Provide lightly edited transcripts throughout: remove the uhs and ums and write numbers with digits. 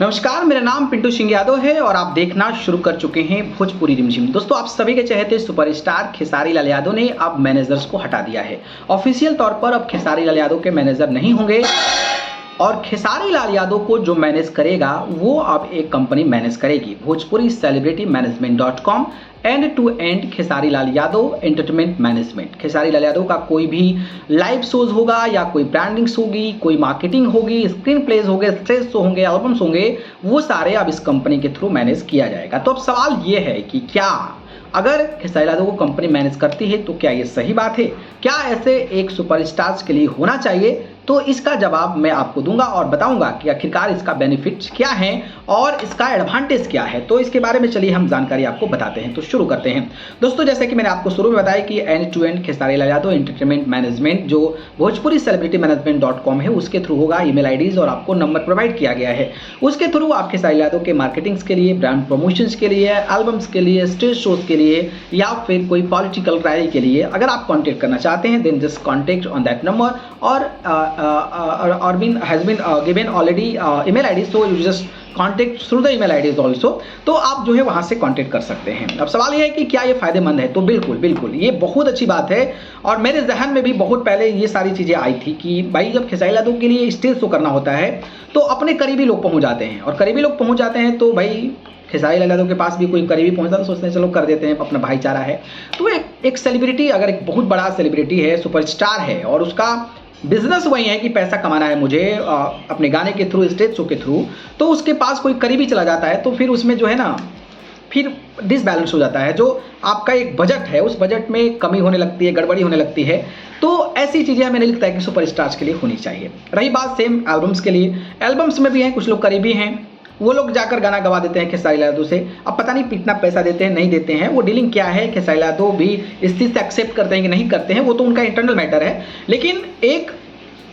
नमस्कार, मेरा नाम पिंटू सिंह यादव है और आप देखना शुरू कर चुके हैं भोजपुरी रिमझिम। दोस्तों, आप सभी के चहेते सुपरस्टार खेसारी लाल यादव ने अब मैनेजर्स को हटा दिया है। ऑफिशियल तौर पर अब खेसारी लाल यादव के मैनेजर नहीं होंगे और खेसारी लाल यादव को जो मैनेज करेगा वो अब एक कंपनी मैनेज करेगी, Bhojpuri celebrity management dot com. End to end Khesari Lal Yadav entertainment management. Khesari Lal Yadav का कोई भी लाइव शोज होगा या कोई ब्रांडिंग्स होगी, कोई मार्केटिंग होगी, स्क्रीन प्लेज होंगे, स्टेज शो होंगे, एल्बम्स होंगे, वो सारे अब इस कंपनी के थ्रू मैनेज किया जाएगा। तो अब सवाल ये है कि क्या अगर खेसारी लाल यादव को कंपनी मैनेज करती है तो क्या ये सही बात है? क्या ऐसे एक सुपरस्टार्स के लिए होना चाहिए? तो इसका जवाब मैं आपको दूंगा और बताऊंगा कि आखिरकार इसका बेनिफिट्स क्या है और इसका एडवांटेज क्या है। तो इसके बारे में चलिए हम जानकारी आपको बताते हैं। तो शुरू करते हैं। दोस्तों, जैसे कि मैंने आपको शुरू में बताया कि end to end Khesari Lal Yadav entertainment management जो भोजपुरी सेलिब्रिटी मैनेजमेंट.com है उसके थ्रू होगा। ईमेल आईडीज और आपको नंबर प्रोवाइड किया गया है। उसके थ्रू आप खेसारी लाल यादव के मार्केटिंग्स के लिए, ब्रांड प्रमोशंस के लिए, एल्बम्स के लिए, स्टेज शोज के लिए या फिर कोई पॉलिटिकल रैली के लिए अगर आप कॉन्टेक्ट करना चाहते हैं then just contact on that number और has been given already email ID, so you just contact through the email IDs also। तो आप जो है वहाँ से कांटेक्ट कर सकते हैं। अब सवाल ये है कि क्या ये फायदेमंद है? तो बिल्कुल बिल्कुल ये बहुत अच्छी बात है और मेरे जहन में भी बहुत पहले ये सारी चीज़ें आई थी कि भाई जब खेसारी लाल यादव के लिए स्टेज शो करना होता है तो अपने करीबी लोग पहुँच जाते हैं और करीबी लोग पहुँच जाते हैं तो भाई खेसारी लाल यादव के पास भी कोई करीबी पहुंचता तो सोचते हैं चलो कर देते हैं, अपना भाईचारा है। तो एक सेलिब्रिटी अगर एक बहुत बड़ा सेलिब्रिटी है, सुपरस्टार है और उसका बिजनेस वही है कि पैसा कमाना है मुझे अपने गाने के थ्रू, स्टेज शो के थ्रू, तो उसके पास कोई करीबी चला जाता है तो फिर उसमें जो है ना फिर डिसबैलेंस हो जाता है। जो आपका एक बजट है उस बजट में कमी होने लगती है, गड़बड़ी होने लगती है। तो ऐसी चीज़ें हमें नहीं लगता है कि सुपरस्टार्स के लिए होनी चाहिए। रही बात सेम एल्बम्स के लिए, एल्बम्स में भी हैं कुछ लोग करीबी हैं, वो लोग जाकर गाना गवा देते हैं खेसारी लाल यादव से। अब पता नहीं कितना पैसा देते हैं, नहीं देते हैं, वो डीलिंग क्या है, खेसारी लाल यादव भी इस चीज़ से एक्सेप्ट करते हैं कि नहीं करते हैं, वो तो उनका इंटरनल मैटर है। लेकिन एक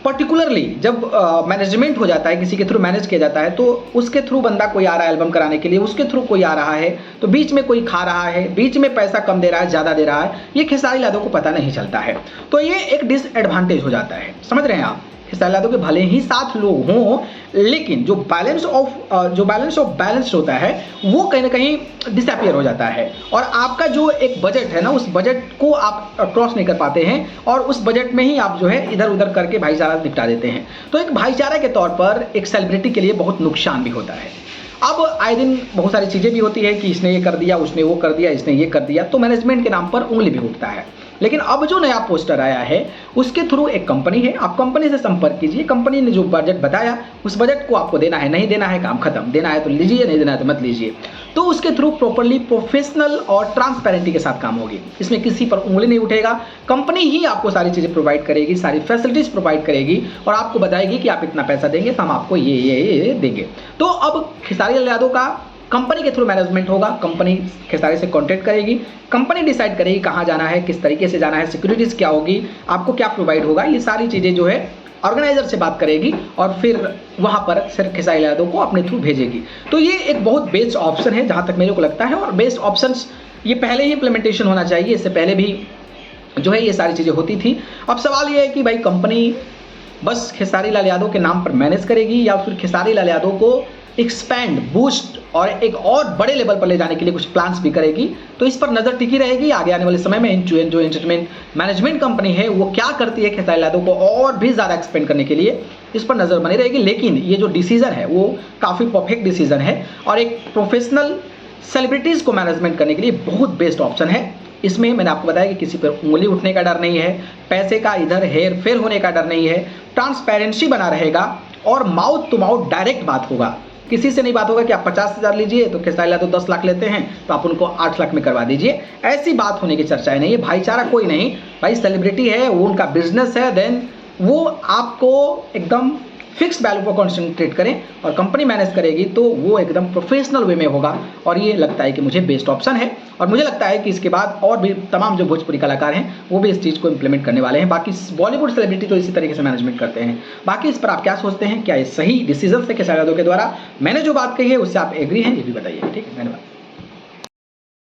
पर्टिकुलरली जब मैनेजमेंट हो जाता है, किसी के थ्रू मैनेज किया जाता है, तो उसके थ्रू बंदा कोई आ रहा है एल्बम कराने के लिए, उसके थ्रू कोई आ रहा है तो बीच में कोई खा रहा है, बीच में पैसा कम दे रहा है, ज़्यादा दे रहा है, ये खेसारी लाल यादव को पता नहीं चलता है। तो ये एक डिसएडवांटेज हो जाता है। समझ रहे हैं आप? खेसारी लाल यादव के भले ही 7 लोग हों लेकिन जो बैलेंस ऑफ बैलेंस होता है वो कहीं ना कहीं डिसअपियर हो जाता है और आपका जो एक बजट है ना उस बजट को आप क्रॉस नहीं कर पाते हैं और उस बजट में ही आप जो है इधर उधर करके भाईचारा निपटा देते हैं। तो एक भाईचारा के तौर पर एक सेलिब्रिटी के लिए बहुत नुकसान भी होता है। अब आए दिन बहुत सारी चीज़ें भी होती है कि इसने ये कर दिया, उसने वो कर दिया, इसने ये कर दिया, तो मैनेजमेंट के नाम पर उंगली भी उठता है। लेकिन अब जो नया पोस्टर आया है उसके थ्रू एक कंपनी है, आप कंपनी से संपर्क कीजिए। कंपनी ने जो बजट बताया उस बजट को आपको देना है, नहीं देना है काम खत्म, देना है तो लीजिए, नहीं देना है तो मत लीजिए। तो उसके थ्रू प्रॉपर्ली प्रोफेशनल और ट्रांसपेरेंटी के साथ काम होगी, इसमें किसी पर उंगली नहीं उठेगा। कंपनी ही आपको सारी चीज़ें प्रोवाइड करेगी, सारी फैसिलिटीज प्रोवाइड करेगी और आपको बताएगी कि आप इतना पैसा देंगे तो हम आपको ये देंगे। तो अब खेसारी लाल यादव का कंपनी के थ्रू मैनेजमेंट होगा, कंपनी खेसारी से कांटेक्ट करेगी, कंपनी डिसाइड करेगी कहाँ जाना है, किस तरीके से जाना है, सिक्योरिटीज़ क्या होगी, आपको क्या प्रोवाइड होगा, ये सारी चीज़ें जो है ऑर्गेनाइजर से बात करेगी और फिर वहाँ पर सिर्फ खेसारी लाल यादव को अपने थ्रू भेजेगी। तो ये एक बहुत बेस्ट ऑप्शन है जहाँ तक मेरे को लगता है और बेस्ट ऑप्शंस ये पहले ही इम्प्लीमेंटेशन होना चाहिए, इससे पहले भी जो है ये सारी चीज़ें होती थी। अब सवाल ये है कि भाई कंपनी बस खेसारी लाल यादव के नाम पर मैनेज करेगी या फिर खेसारी लाल यादव को एक्सपैंड, बूस्ट और एक और बड़े लेवल पर ले जाने के लिए कुछ प्लान्स भी करेगी। तो इस पर नज़र टिकी रहेगी। आगे आने वाले समय में जो एंटरटेनमेंट मैनेजमेंट कंपनी है वो क्या करती है खेसारी लाल यादव को और भी ज़्यादा एक्सपेंड करने के लिए, इस पर नज़र बनी रहेगी। लेकिन ये जो डिसीज़न है वो काफ़ी परफेक्ट डिसीज़न है और एक प्रोफेशनल सेलिब्रिटीज़ को मैनेजमेंट करने के लिए बहुत बेस्ट ऑप्शन है। इसमें मैंने आपको बताया कि किसी पर उंगली उठने का डर नहीं है, पैसे का इधर हेर फेर होने का डर नहीं है, ट्रांसपेरेंसी बना रहेगा और माउथ टू माउथ डायरेक्ट बात होगा। किसी से नहीं बात होगा कि आप 50,000 लीजिए तो खेसारी लाल यादव 10 लाख लेते हैं तो आप उनको 8 लाख में करवा दीजिए, ऐसी बात होने की चर्चाएं नहीं है। भाईचारा कोई नहीं, भाई सेलिब्रिटी है, वो उनका बिजनेस है, देन वो आपको एकदम फिक्स वैल्यू पर कॉन्सेंट्रेट करें और कंपनी मैनेज करेगी तो वो एकदम प्रोफेशनल वे में होगा और ये लगता है कि मुझे बेस्ट ऑप्शन है। और मुझे लगता है कि इसके बाद और भी तमाम जो भोजपुरी कलाकार हैं वो भी इस चीज़ को इम्प्लीमेंट करने वाले हैं। बाकी बॉलीवुड सेलिब्रिटी तो इसी तरीके से मैनेजमेंट करते हैं। बाकी इस पर आप क्या सोचते हैं? क्या ये सही डिसीजन है खेसारी यादव के द्वारा? मैंने जो बात कही है उससे आप एग्री हैं? ये भी बताइए। ठीक है, धन्यवाद।